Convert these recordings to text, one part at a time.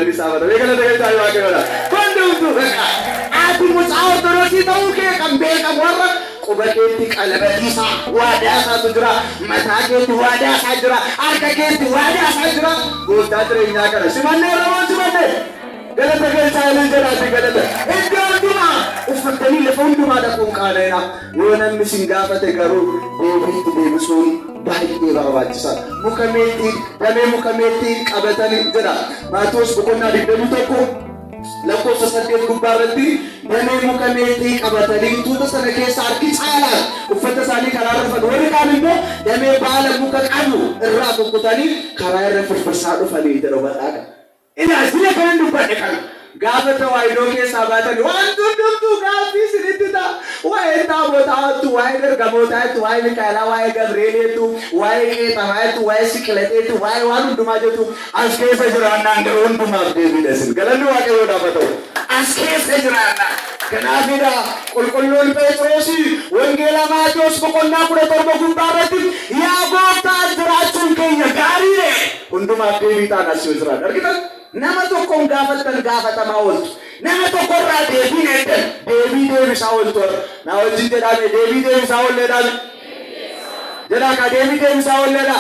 ni sabata begala daga tayo akira kondu tu beka ati musaw torosi tauke kambe kamwara kubaketi qalabadisa wada sa tujra matageti wada sa jra arkaketi wada sa jra gosta tre nya kara simanne rawan simanne galata gel sayle jara galata idonduma ufatani le fonduma da kun kalena wona misingafate garu debi debusun baay'ee barbaachisa mukameetii damee mukameetii qabatanii jira Maatiyos boqonnaa 21 lakkoofsa 8 gubbaarratti damee mukameetii qabatanii tuuta sana keessa harki caalaan uffata isaanii karaa irra fadu warri kaan immoo damee baala muka qabu irraa kukkutanii karaa irra firfirsaa dhufanii jedhu badhaadha. Ilaa sila kan dubbadhe kana gafata waayidoo keessa baatanii waan dundumtuu gaaffii sinittita waa'ee taabotaatu waa'ee ergamootaatu waa'ee Mikaa'elaa waa'ee Gabreeleetu waa'ee Qeexamaatu waa'ee Siqilateetu waa'ee waan hundumaa jettu as keessa jiraannaan garuu hundumaaf deebiidha isin galanni Waaqayyoodhaaf haa ta'u as keessa jiraannaa kanaafidha qulqulluun Phexrosi wangeela Maatiyos boqonnaa 17 gubbaarratti yaa gooftaa jiraachuun keenya gaariidha hundumaaf deebii ta'an as jiraadha argitan nama tokkoon gaafatan gaafatamaa ooltu nama tokkorraa deebii eeggan deebii deebisaa ooltu na wajjin jedhame deebii deebisaa oolleedhaan jedhaa ka deebii deebisaa oolleedha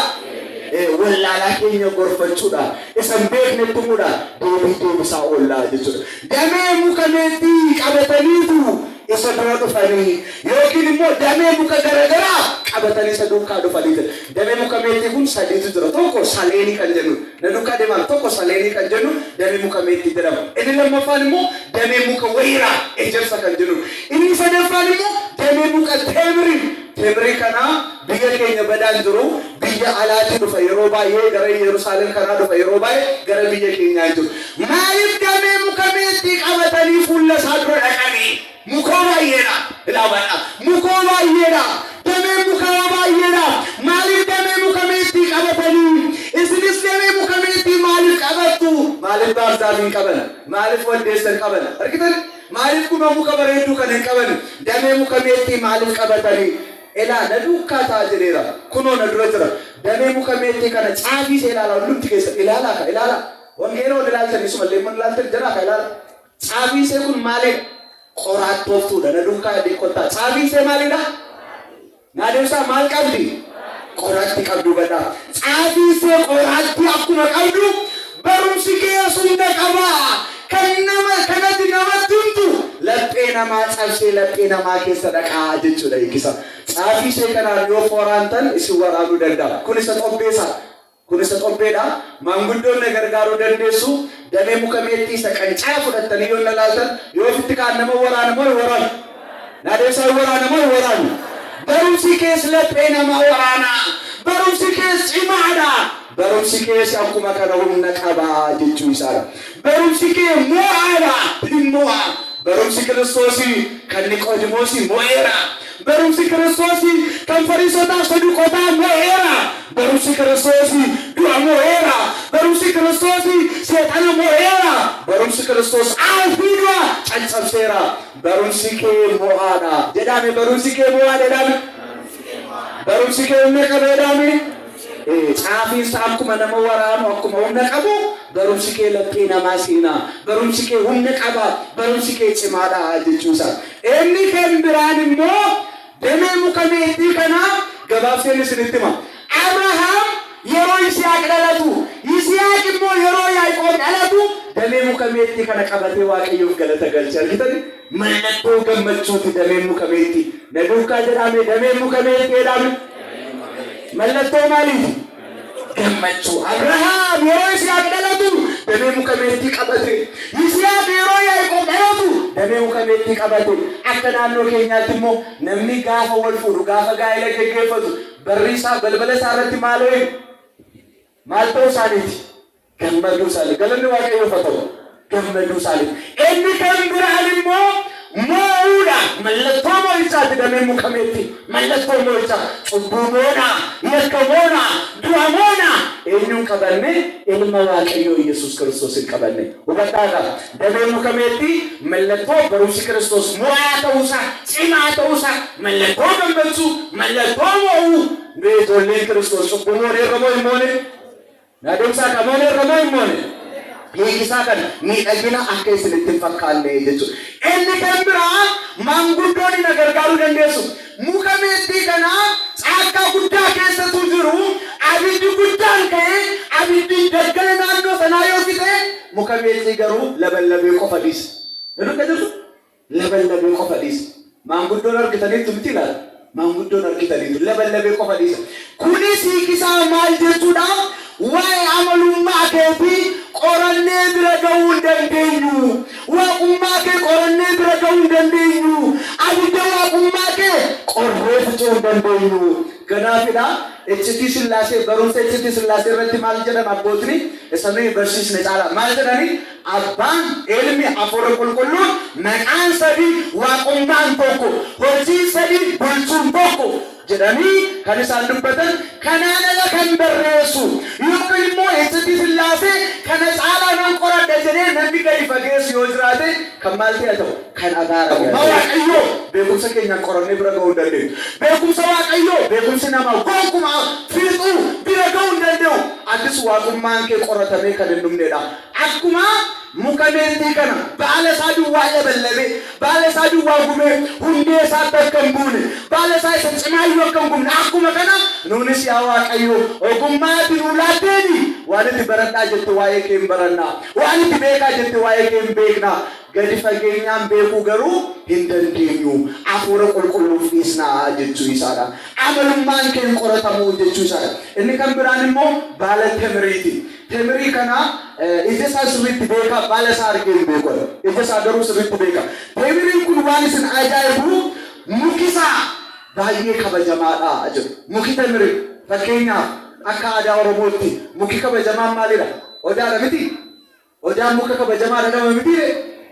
wallaalaa keenya gorfachuudha isan beekne tumuudha deebii deebisaa oollaa jechuudha damee mukameetii qabataniitu isa dura dhufanii yookiin immoo damee muka garagaraa qabatanii isa duukaa dhufanii damee mukameetii kun sadiitu jira tokko saleenii kan jennu na duukaa deeman tokko saleenii kan jennu damee mukameetii jedhama inni lammaffaan immoo damee muka wayiraa ejersa kan jennu inni sadaffaan immoo damee muka teemrii kana biyya keenya badaan jiru biyya alaatti dhufa yeroo baay'ee gara Yerusaalem kanaa dhufa yeroo baay'ee gara biyya keenyaa jiru maaliif damee mukameetii qabatanii fuula isaa dura dhaqanii mukobaayyeedha ilaawwadha mukobaayyeedha damee mukobaayyeedha maaliif damee mukameetii qabatanii isinis damee mukameetii maaliif qabattu maaliif baarzaaliin qaban maaliif wandeessan qaban argitan maaliif kuma muka bareedduu kan hin qaban damee mukameetii maaliif qabatanii ilaa na duukaa ta'a jedheera kunoo na dura jira damee mukameetii kana caafii see ilaalaa hundumti keessa ilaala wangeeloo ilaaltan isumallee mun ilaaltan jira ka ilaala caafii see kun maaliidha qoraattooftuudha na duukaa deekkottaa caafii see maalidha naadeemsaa maal qabdi qoraatti qabdu badhaa caafii see qoraatti akkuma qabdu barumsi keessumna qabaa kanatti namatti himtu laphee namaa cabsee laphee namaa keessa dhaqaa jechuudha eeggisa caafii see kanaan yoo foraantan isin waraabuu danda'a kun isa qopheedha maanguddoonni gargaaruu dandeessu damee mukameetii isa qancaa fudhattanii yoo ilaaltan yoo ofitti kaan nama waraanu naadeemsaa waraanu barumsi keessa laphee namaa waraana barumsi keessa cimaadha barumsi keessa akkuma kana humna qabaa jechuu isaadha barumsi kee mo'aadha dhimmo'a barumsi Kiristoosii kan Niqoodimoosii mo'eera barumsi Kiristoosii kan Fariisotaa Saduuqotaa mo'eera barumsi Kiristoosii du'a mo'eera barumsi Kiristoosii seexana mo'eera barumsi Kiristoos aafiidha caccabseera barumsi kee mo'aadha jedhame barumsi kee mo'aadha jedhame barumsi kee humna qabeedhame caafii akkuma nama waraanu akkuma humna qabu barumsi kee laphee namaa seenaa barumsi kee humna qaba barumsi kee cimaadha jechuusa inni kan biraan immoo damee mukameetii kana gabaabsee isinitti hima Abrahaam yeroo Yisihaaq dhalatu Yisihaaq immoo yeroo Yaaqoob dhalatu damee mukameetii kana qabatee Waaqayyoof galata galche argitani mallattoo gammachuuti damee mukameetii na duukaa jedhame damee mukameetii jedhame mallattoo maaliiti gammachuu Abrahaam yeroo Yisihaaq dhalatu damee mukameetii qabate Yisihaaq yeroo Yaaqoob dhalatu damee mukameetii qabate akka naannoo keenyaatti immoo namni gaafa wal fuudhu gaafa gaa'ela geggeeffatu barri isaa balbala isaa irratti maal ta'uu isaaniiti gammaduu isaanii galanni Waaqayyoof haa ta'u gammaduu isaanii inni kan biraan immoo مولا ملتومو إنسان دمي مكملتي ملتومو إنسان صبومونا يكمونا دوامونا إنهم كبرني إنهم واقعيو يسوع كريستوس كبرني وبتاعك دمي مكملتي ملتوم بروسي كريستوس موعاتوسا سمعاتوسا ملتوم بنتو ملتومو بيتولين كريستوس صبوموني رموي موني نادوسا كموني رموي موني beekisaa kan miidhagina akka isinitti hin fakkaanne jechuudha. Inni kan biraa maanguddoonni na gargaaruu dandeessu. Muka meexxii kana caakkaa guddaa keessatu jiru abiddi guddaan ka'ee abiddi daggala naannoo sanaa yoo fixe muka meexxii garuu labalabee qofa dhiisa. Dhuguu jirtu labalabee qofa dhiisa. Maanguddoon argitaniitu miti laata? Maanguddoon argitaniitu labalabee qofa dhiisa. Kunis hiikisaa maal jechuudha? Waa'ee amalummaa keetii qorannee bira ga'uu hin dandeenyu. Waaqummaa kee qorannee bira ga'uu hin dandeenyu. Abidda waaqummaa kee qorree fixuu hin dandeenyu. Kanaafidha iccitii Sillaasee barumsa iccitii Sillaasee irratti maal jedhan abbootni isaanii barsiisne caala maal jedhani abbaan ilmi hafuura qulqulluun maqaan sadii waaqummaan tokko hojii sadii bulchuun tokko jedhanii kan isaan dubbatan kanaan ala kan barreessu yookiin immoo iccitii Sillaasee kana caalaa nan qoradha jedhee namni gadi fageessu yoo jiraate kan maal ta'e ta'u kan agaara waaqayyoo beekumsa keenyaan qorannee bira ga'uu hin dandeenyu. Beekumsa waaqayyoo beekumsi nama gonkumaa fiixuu bira ga'uu hin danda'u. Addis waaqummaan kee qoratamee kan hin dhumnedha. Akkuma muka meexxii kana baala isaa duwwaa labalabee baala isaa duwwaa gubee hundee isaatti akka hin buune baala isaa isa cinaayyuu akka hin gubne akkuma kana nuunis yaa waaqayyoo ogummaati nuu laatteeni waan itti baradhaa jette waa'ee kee hin barannaa waan itti beekaa jette waa'ee kee hin beeknaa gadi fageenyaan beekuu garuu hin dandeenyu hafuura qulqulluuf dhiisnaa jechuu isaadha. Amalummaan kee qoratamuu jechuu isaadha. Inni kan biraan immoo baala temiriiti. Temirii kana ija isaa sirriitti beeka baala isaa argee hin beeku. Ija isaa garuu sirriitti beeka. Temiriin kun waan isin ajaa'ibu muki isaa baay'ee kabajamaadha jedhu. Muki temirii fakkeenyaaf akka aadaa Oromootti muki kabajamaan maalidha? Odaadha miti? Odaan muka kabajamaadha nama miti?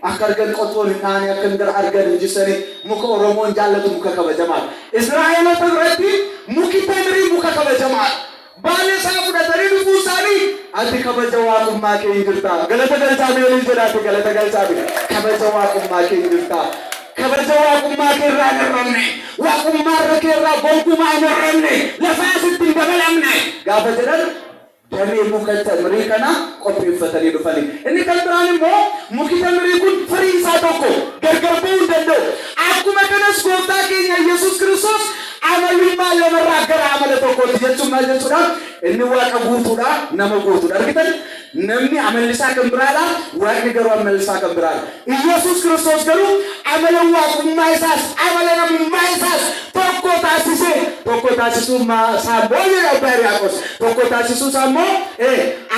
Akka argan qotoon hin taane akka hin argan injisanii muka Oromoon jaallatu muka kabajamaadha. Israa'eloota biratti muki temirii muka kabajamaadha. Baala isaa fudhatanii dhufuu isaanii ati kabaja waaqummaa kee hin jirta. Galata galchaa meelii jedhaate galata galchaa kabaja waaqummaa kee hin jirta. Kabaja waaqummaa kee irraa hin hir'amne. Waaqummaa irra kee irraa gonkumaa hin hir'amne. Lafaa sitti hin dabalamne. Gaafa jedhan damee muka temirii kana qopheeffatanii dhufanii. Inni kan biraan immoo muki temirii kun firii isaa tokko gargar ba'uu hin danda'u. Akkuma kanas gooftaa keenya Yesuus Kiristoos amalummaa lamarraa gara amala tokkotti jechuun maal jechuudha? Inni waaqa guutuudha nama guutuudha. Argitan namni amalli isaa kan biraadha waaqni garuu amalli isaa kan biraadha. Yesuus Kiristoos garuu amala waaqummaa isaas amala namummaa isaas tokko taasisee tokko taasisuu saammoo jedha Abbaa Hiriyaaqoos tokko taasisuu saammoo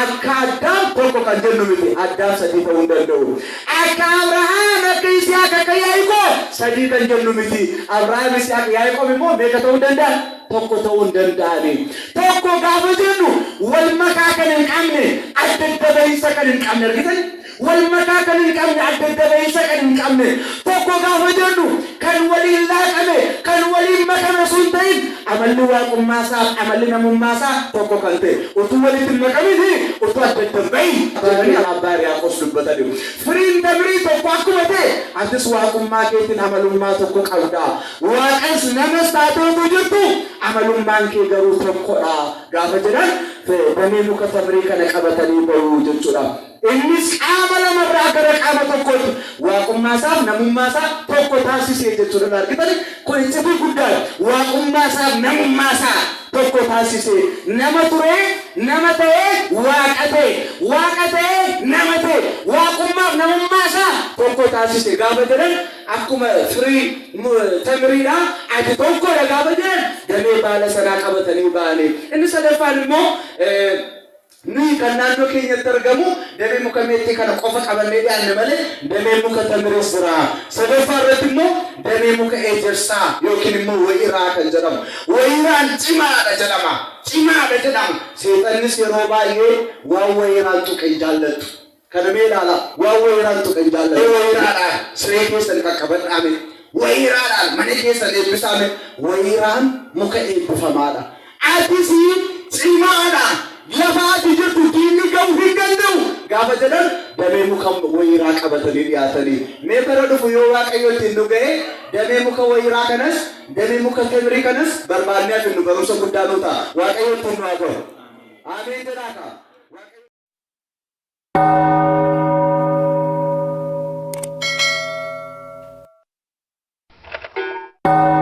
akka Addaam tokko kan jennu miti Addaam sadii ta'uu hin danda'u. Akka Abrahaam akka Yisihaaq akka Yaaqoob sadii kan jennu miti Abrahaam Yisihaaq Yaaqoob immoo meeqa ta'uu danda'a? Tokko ta'uu hin danda'ani. Tokko gaafa jennu wal makaa kan hin qabne adda adda bahiinsa kan hin qabne argitan wal makaa kan hin qabne adda adda bahiinsa kan hin qabne tokko gaafa jennu kan waliin laaqame kan waliin makame sun ta'in amalli waaqummaa isaa amalli namummaa isaa tokko kan ta'e utuu walitti hin makamini utuu adda adda bahin jedhanii Abbaa Hiriyaaqoos dubbataniiru. Firiin temirii tokko akkuma ta'e atis waaqummaa keetiin amalummaa tokko qabda. Waaqas namas taateetu jirtu amalummaan kee garuu tokkodha gaafa jedhan damee muka temirii kana qabatanii bahuu jechuudha. Innis qaama lamarraa gara qaama tokkotti waaqummaa isaaf namummaa isaa tokko taasisee jechuudha. Argitan kun iccitii guddaadha. Waaqummaa isaaf namummaa isaa tokko taasisee nama turee nama ta'ee waaqa ta'ee nama ta'e waaqummaaf namummaa isaa tokko taasisee gaafa jedhan akkuma firii temiriidha ati tokkodha gaafa jedhan damee baala sanaa qabatanii ba'anii. Inni sadaffaan immoo nuyi kan naannoo keenyatti argamu damee muka meexxii kana qofa qabannee dhiyaanne malee damee muka temiriis jira. Sadaffaa irratti immoo damee muka ejersaa yookiin immoo wayiraa kan jedhamu. Wayiraan cimaadha jedhama. Seexannis yeroo baay'ee waan wayiraan tuqe hin jaallattu. Kana mee ilaala waan wayiraan tuqe hin jaallattu. Wayiraadhaan siree keessan qaqqabadhaame. Wayiraadhaan mana keessan eebbisaame. Wayiraan muka eebbifamaadha. Atis cimaadha. Lafaati jirtu diinni ga'uu hin danda'u. Gaafa jedhan damee muka wayiraa qabatanii dhiyaatanii. Mee bara dhufu yoo Waaqayyo ittiin nu ga'e damee muka wayiraa kanas damee muka temirii kanas barbaannee afinnu barumsa guddaa nu ta'a. Waaqayyo ittiin nu haa ta'u. Ameen jedhaa. Thank you.